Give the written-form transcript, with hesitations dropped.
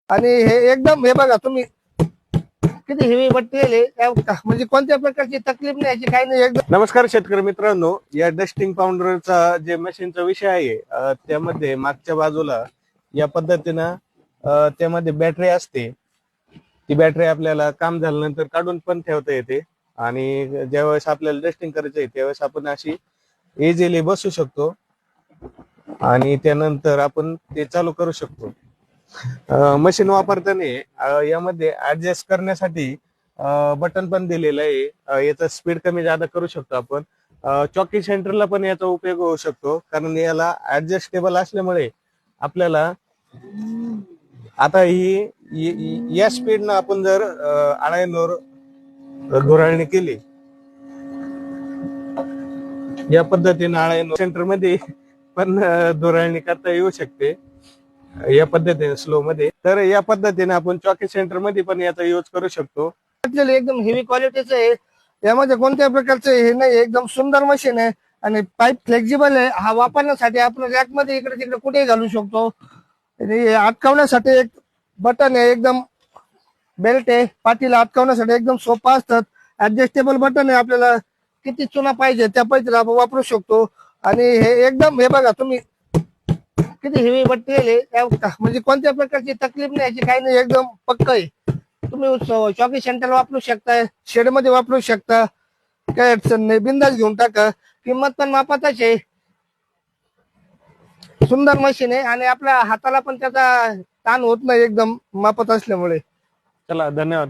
आणि हे एकदम हे बघा तुम्ही किती हेवी मटेरियल आहे, म्हणजे कोणत्या प्रकारची तकलीफ नाही याची काही नाही एकदम. नमस्कार शेतकरी मित्रांनो, या डस्टिंग पावडरचा जे मशीनचा विषय आहे त्यामध्ये मागच्या बाजूला या पद्धतीनं त्यामध्ये बॅटरी असते. ती बॅटरी आपल्याला काम झाल्यानंतर काढून पण ठेवता येते आणि ज्यावेळेस आपल्याला डस्टिंग करायचं आहे त्यावेळेस आपण अशी इझिली बसू शकतो आणि त्यानंतर आपण ते चालू करू शकतो. मशीन वापरताना यामध्ये ऍडजस्ट करण्यासाठी बटन पण दिलेलं आहे. याचा स्पीड कमी जादा करू शकतो आपण. चॉकी सेंटरला पण याचा उपयोग होऊ शकतो, कारण याला ऍडजस्टेबल असल्यामुळे आपल्याला आता या स्पीडनं आपण जर आळ्यांवर धुराळणी केली, या पद्धतीने आळ्यांवर सेंटर मध्ये पण धुराळणी करता येऊ शकते या पद्धतीने स्लो मध्ये. तर या पद्धतीने आपण चॉकी सेंटर मध्ये पण याचा यूज करू शकतो. एकदम हेवी क्वालिटीचं आहे, यामध्ये कोणत्या प्रकारचं हे नाही, एकदम सुंदर मशीन आहे आणि पाईप फ्लेक्झिबल आहे. हा वापरण्यासाठी आपण रॅक मध्ये इकडे तिकडे कुठेही घालू शकतो. आणि अटकावण्यासाठी एक बटन आहे, एकदम बेल्ट आहे, पाठीला अटकावण्यासाठी एकदम सोपा असतात. ऍडजस्टेबल बटन आहे, आपल्याला किती चुना पाहिजे त्या पद्धतीने आपण वापरू शकतो. आणि हे एकदम हे बघा तुम्ही किती हेवी मटेरियल आहे, म्हणजे कोणत्या प्रकारची तकलीफ नाही याची काही नाही, एकदम पक्क आहे. तुम्ही चॉकी सेंटर वापरू शकता, शेड मध्ये वापरू शकता, काय अडचण नाही, बिंदास घेऊन टाका. किंमत पण मापातच आहे, सुंदर मशीन आहे आणि आपल्या हाताला पण त्याचा ताण होत नाही एकदम मापात असल्यामुळे. चला, धन्यवाद.